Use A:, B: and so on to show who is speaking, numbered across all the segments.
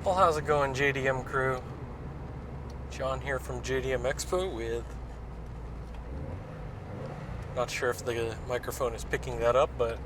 A: Well, how's it going, JDM crew? John here from JDM EXPO with... Not sure if the microphone is picking that up, but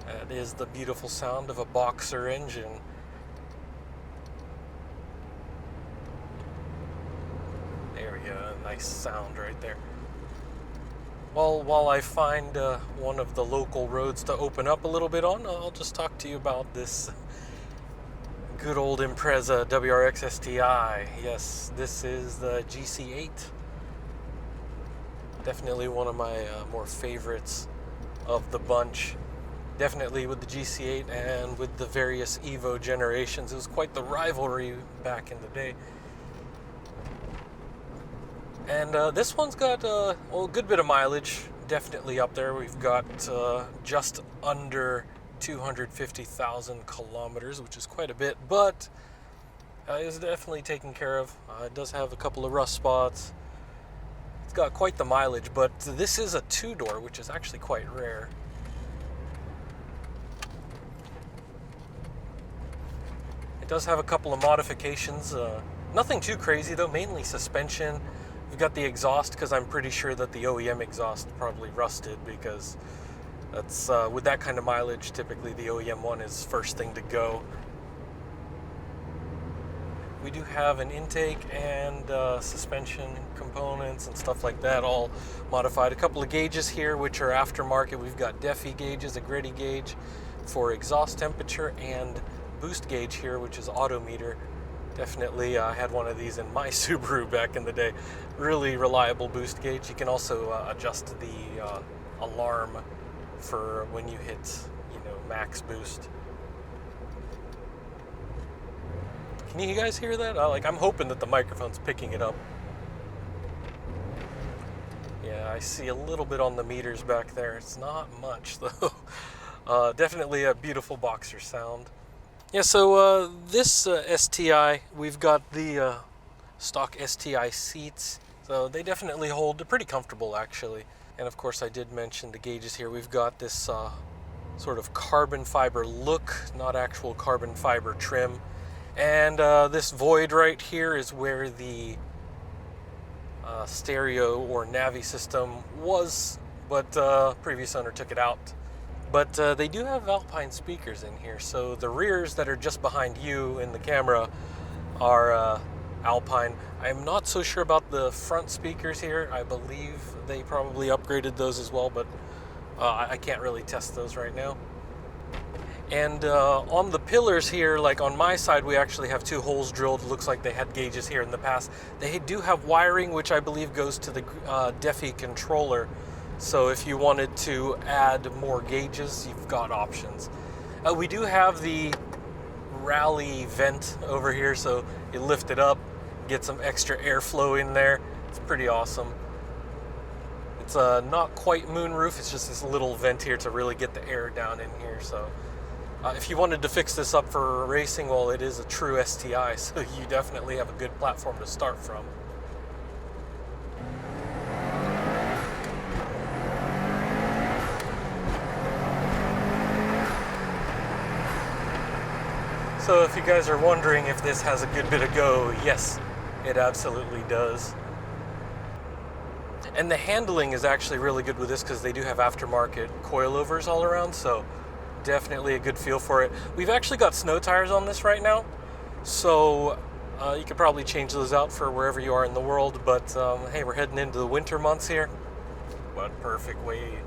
A: that is the beautiful sound of a boxer engine. There we go, a nice sound right there. Well, while I find one of the local roads to open up a little bit on, I'll just talk to you about this good old Impreza WRX STI. Yes, this is the GC8. Definitely one of my more favorites of the bunch. Definitely with the GC8 and with the various Evo generations. It was quite the rivalry back in the day. And this one's got a good bit of mileage, definitely up there. We've got just under 250,000 kilometers, which is quite a bit, but it's definitely taken care of. It does have a couple of rust spots. It's got quite the mileage, but this is a two-door, which is actually quite rare. It does have a couple of modifications. Nothing too crazy though, mainly suspension. We've got the exhaust, because I'm pretty sure that the OEM exhaust probably rusted, because that's with that kind of mileage, typically the OEM one is first thing to go. We do have an intake and suspension components and stuff like that all modified. A couple of gauges here which are aftermarket. We've got DEFI gauges, a gritty gauge for exhaust temperature, and boost gauge here, which is auto meter. Definitely had one of these in my Subaru back in the day. Really reliable boost gauge. You can also adjust the alarm for when you hit, max boost. Can you guys hear that? I'm hoping that the microphone's picking it up. Yeah, I see a little bit on the meters back there. It's not much though. Definitely a beautiful boxer sound. Yeah, so this STI, we've got the stock STI seats, so they definitely hold. They're pretty comfortable actually. And of course I did mention the gauges here. We've got this sort of carbon fiber look, not actual carbon fiber trim. And this void right here is where the stereo or Navi system was, but previous owner took it out. But they do have Alpine speakers in here, so the rears that are just behind you in the camera are Alpine. I'm not so sure about the front speakers here. I believe they probably upgraded those as well, but I can't really test those right now. And on the pillars here, like on my side, we actually have two holes drilled. Looks like they had gauges here in the past. They do have wiring, which I believe goes to the DEFI controller. So if you wanted to add more gauges, you've got options. We do have the rally vent over here, so you lift it up, get some extra airflow in there. It's pretty awesome. It's not quite moonroof, it's just this little vent here to really get the air down in here. So if you wanted to fix this up for racing, well, it is a true STI, so you definitely have a good platform to start from. So if you guys are wondering if this has a good bit of go, yes, it absolutely does. And the handling is actually really good with this because they do have aftermarket coilovers all around, so definitely a good feel for it. We've actually got snow tires on this right now, so you could probably change those out for wherever you are in the world, but hey, we're heading into the winter months here. What perfect way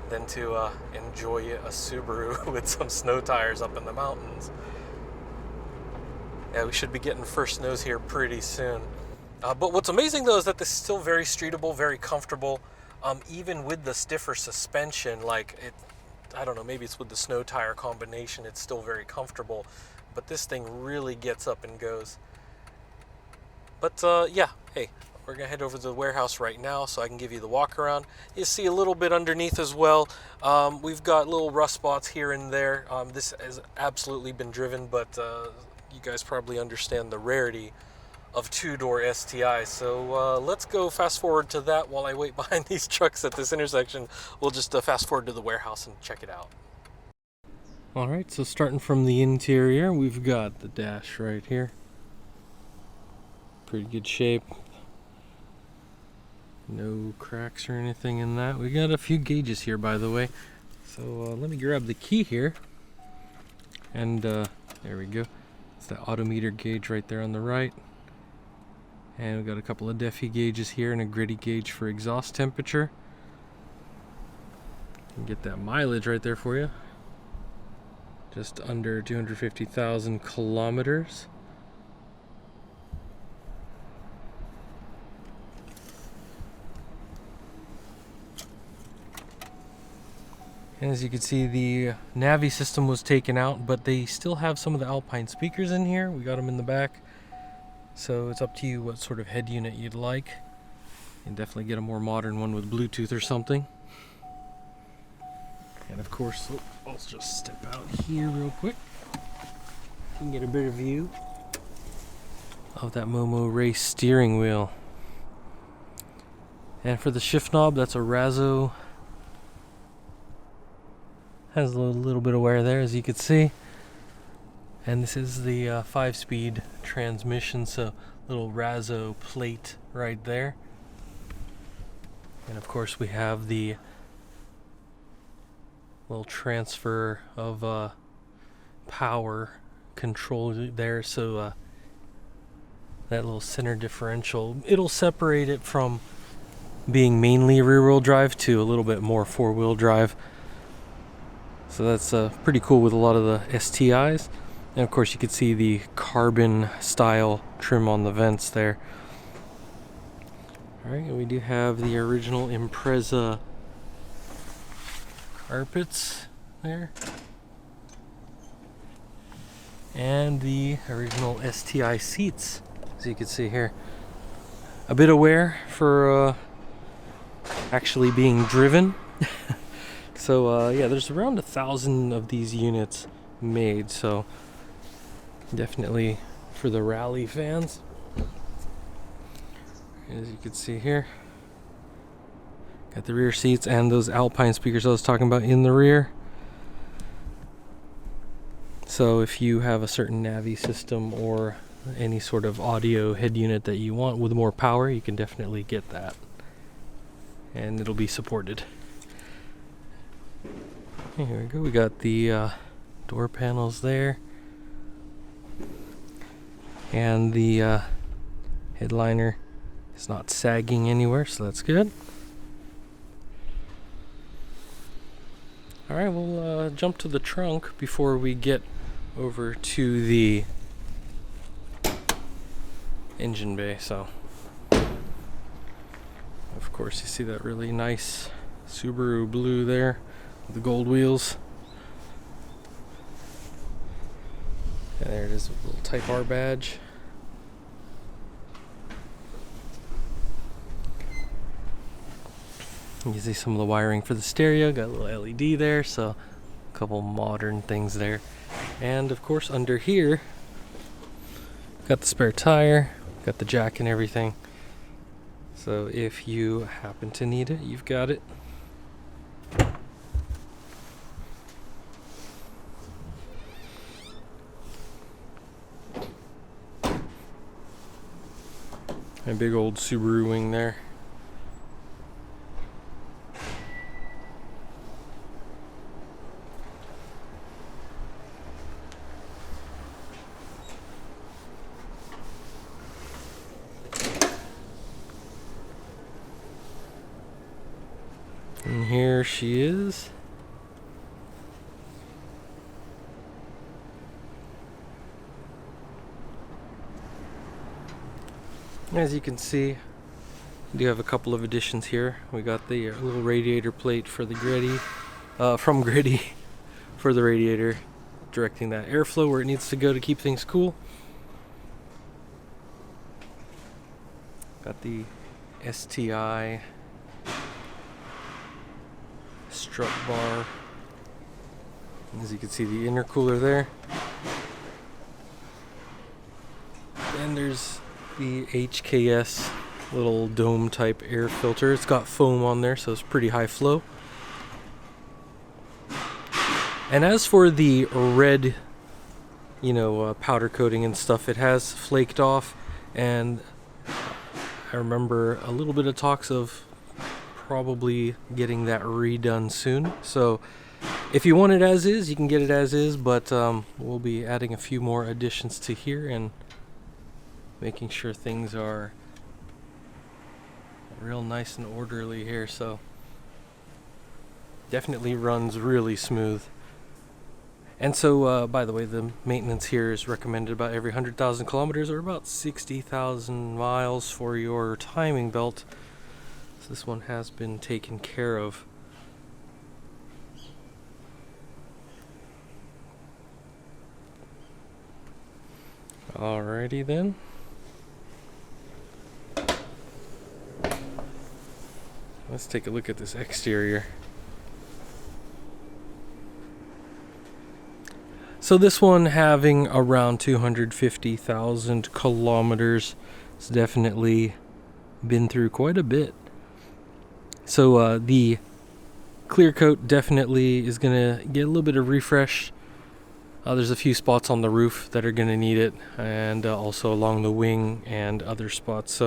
A: than to enjoy a Subaru with some snow tires up in the mountains. Yeah, we should be getting first snows here pretty soon. But what's amazing though is that this is still very streetable, very comfortable. Even with the stiffer suspension, I don't know, maybe it's with the snow tire combination, it's still very comfortable. But this thing really gets up and goes. But yeah, hey, we're gonna head over to the warehouse right now so I can give you the walk around. You see a little bit underneath as well. We've got little rust spots here and there. This has absolutely been driven, but you guys probably understand the rarity of two-door STI. So let's go fast forward to that while I wait behind these trucks at this intersection. We'll just fast forward to the warehouse and check it out. Alright, so starting from the interior, we've got the dash right here. Pretty good shape. No cracks or anything in that. We got a few gauges here, by the way. So let me grab the key here. And there we go. It's the odometer gauge right there on the right. And we've got a couple of DEFI gauges here and a gritty gauge for exhaust temperature. You can get that mileage right there for you. Just under 250,000 kilometers. And as you can see, the Navi system was taken out, but they still have some of the Alpine speakers in here. We got them in the back. So it's up to you what sort of head unit you'd like. You can definitely get a more modern one with Bluetooth or something. And of course, I'll just step out here real quick. You can get a better view of that Momo Race steering wheel. And for the shift knob, that's a Razzo. Has a little bit of wear there, as you can see. And this is the 5-speed transmission, so little Razzo plate right there. And of course we have the little transfer of power control there, so that little center differential, it'll separate it from being mainly rear-wheel drive to a little bit more four-wheel drive. So that's pretty cool with a lot of the STIs. And of course you can see the carbon style trim on the vents there. Alright, and we do have the original Impreza carpets there. And the original STI seats, as you can see here. A bit of wear for actually being driven. So yeah, there's around 1,000 of these units made, so definitely for the rally fans. As you can see here, got the rear seats and those Alpine speakers I was talking about in the rear. So if you have a certain Navi system or any sort of audio head unit that you want with more power, you can definitely get that, and it'll be supported. Here we go, we got the door panels there, and the headliner is not sagging anywhere, so that's good. Alright, we'll jump to the trunk before we get over to the engine bay. So of course you see that really nice Subaru blue there with the gold wheels. And there it is, a little Type R badge. You can see some of the wiring for the stereo, got a little LED there, so a couple modern things there. And of course under here, got the spare tire, got the jack and everything. So if you happen to need it, you've got it. A big old Subaru wing there. And here she is. As you can see, we do have a couple of additions here. We got the little radiator plate for the Gritty, from Gritty for the radiator, directing that airflow where it needs to go to keep things cool. Got the STI strut bar. As you can see, the intercooler there. And there's the HKS little dome type air filter. It's got foam on there, so it's pretty high flow. And as for the red, powder coating and stuff, it has flaked off, and I remember a little bit of talks of probably getting that redone soon. So if you want it as is, you can get it as is, but we'll be adding a few more additions to here and making sure things are real nice and orderly here. So definitely runs really smooth. And so, by the way, the maintenance here is recommended about every 100,000 kilometers, or about 60,000 miles for your timing belt. So this one has been taken care of. Alrighty then. Let's take a look at this exterior. So this one, having around 250,000 kilometers, it's definitely been through quite a bit. So the clear coat definitely is gonna get a little bit of refresh. There's a few spots on the roof that are gonna need it, and also along the wing and other spots.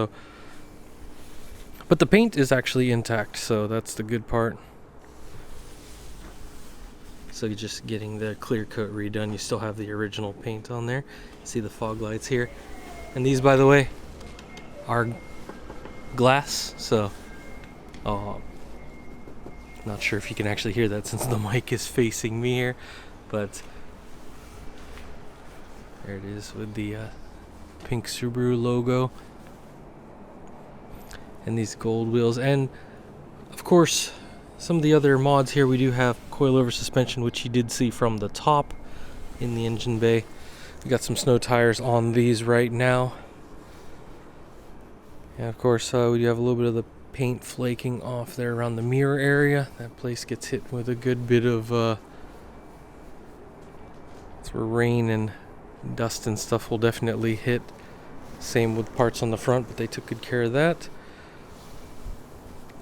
A: But the paint is actually intact, so that's the good part. So you're just getting the clear coat redone. You still have the original paint on there. See the fog lights here. And these, by the way, are glass. So, not sure if you can actually hear that since the mic is facing me here. But there it is with the pink Subaru logo. And these gold wheels. And, of course, some of the other mods here, we do have coilover suspension, which you did see from the top in the engine bay. We got some snow tires on these right now. And of course, we do have a little bit of the paint flaking off there around the mirror area. That place gets hit with a good bit of that's where rain and dust and stuff will definitely hit. Same with parts on the front, but they took good care of that.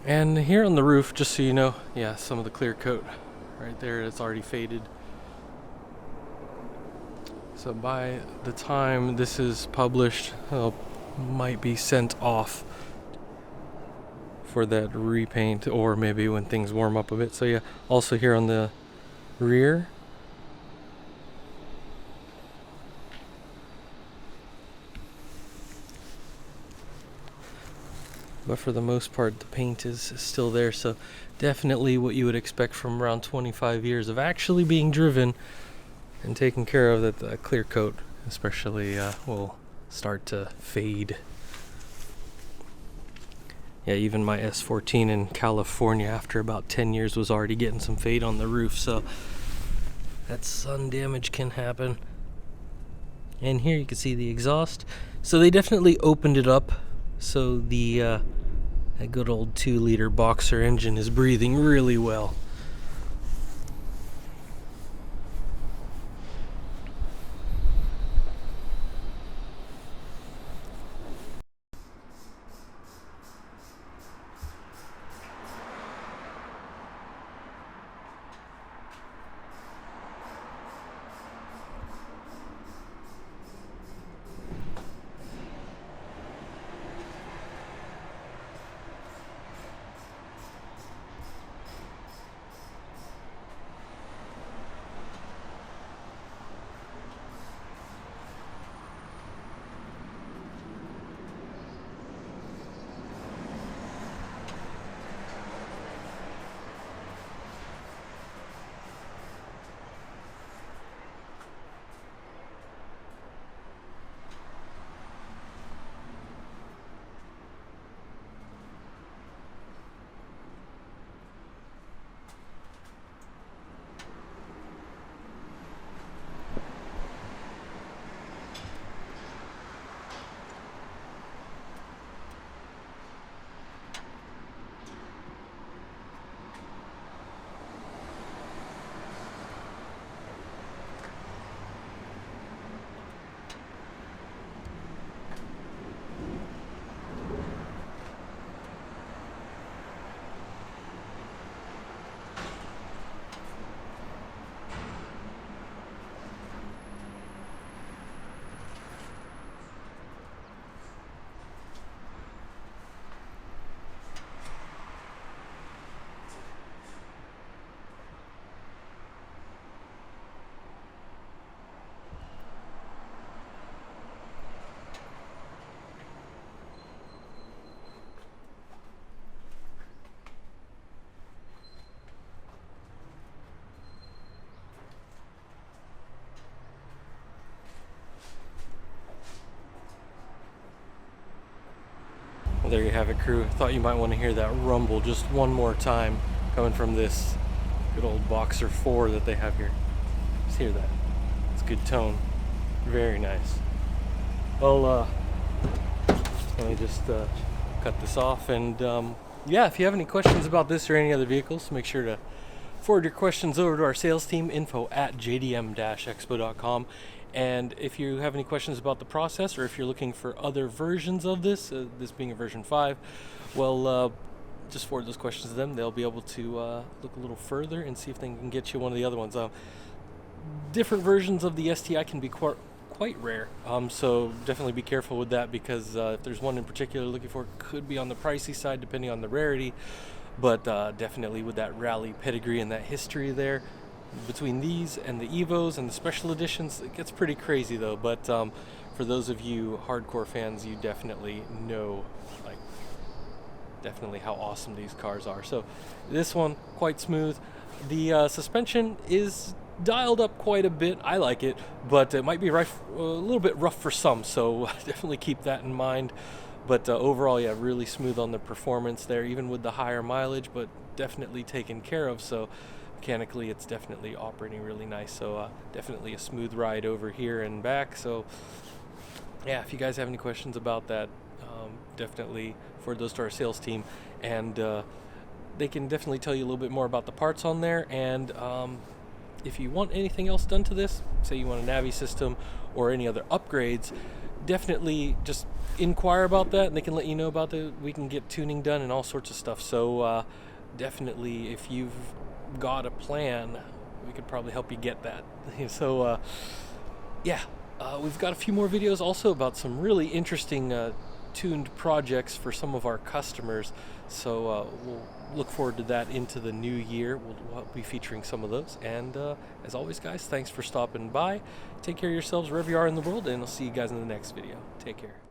A: And here on the roof, just so you know, yeah, some of the clear coat right there, it's already faded. So by the time this is published, might be sent off for that repaint, or maybe when things warm up a bit. So yeah, also here on the rear, but for the most part the paint is still there. So definitely what you would expect from around 25 years of actually being driven and taken care of, that the clear coat especially will start to fade. Yeah, even my S14 in California after about 10 years was already getting some fade on the roof. So that sun damage can happen. And here you can see the exhaust. So they definitely opened it up, so the that good old 2-liter boxer engine is breathing really well. Well, there you have it, crew. Thought you might want to hear that rumble just one more time coming from this good old Boxer 4 that they have here. Just hear that. It's good tone. Very nice. Well, let me just cut this off, and yeah, if you have any questions about this or any other vehicles, make sure to forward your questions over to our sales team, info@jdm-expo.com. And if you have any questions about the process, or if you're looking for other versions of this, this being a version 5, well, just forward those questions to them. They'll be able to look a little further and see if they can get you one of the other ones. Different versions of the STI can be quite rare, so definitely be careful with that, because if there's one in particular you're looking for, it could be on the pricey side depending on the rarity, but definitely with that rally pedigree and that history there. Between these and the Evos and the special editions, it gets pretty crazy though. But for those of you hardcore fans, you definitely know, like, definitely how awesome these cars are. So this one, quite smooth. The suspension is dialed up quite a bit. I like it, but it might be a little bit rough for some, so definitely keep that in mind. But overall, yeah, really smooth on the performance there, even with the higher mileage, but definitely taken care of. So mechanically, it's definitely operating really nice. So definitely a smooth ride over here and back. So yeah, if you guys have any questions about that, definitely forward those to our sales team, and they can definitely tell you a little bit more about the parts on there. And if you want anything else done to this, say you want a Navi system or any other upgrades, definitely just inquire about that, and they can let you know about that. We can get tuning done and all sorts of stuff. So definitely, if you've got a plan, we could probably help you get that. So yeah, we've got a few more videos also about some really interesting tuned projects for some of our customers. So we'll look forward to that into the new year. We'll be featuring some of those. And as always, guys, thanks for stopping by. Take care of yourselves wherever you are in the world, and I'll see you guys in the next video. Take care.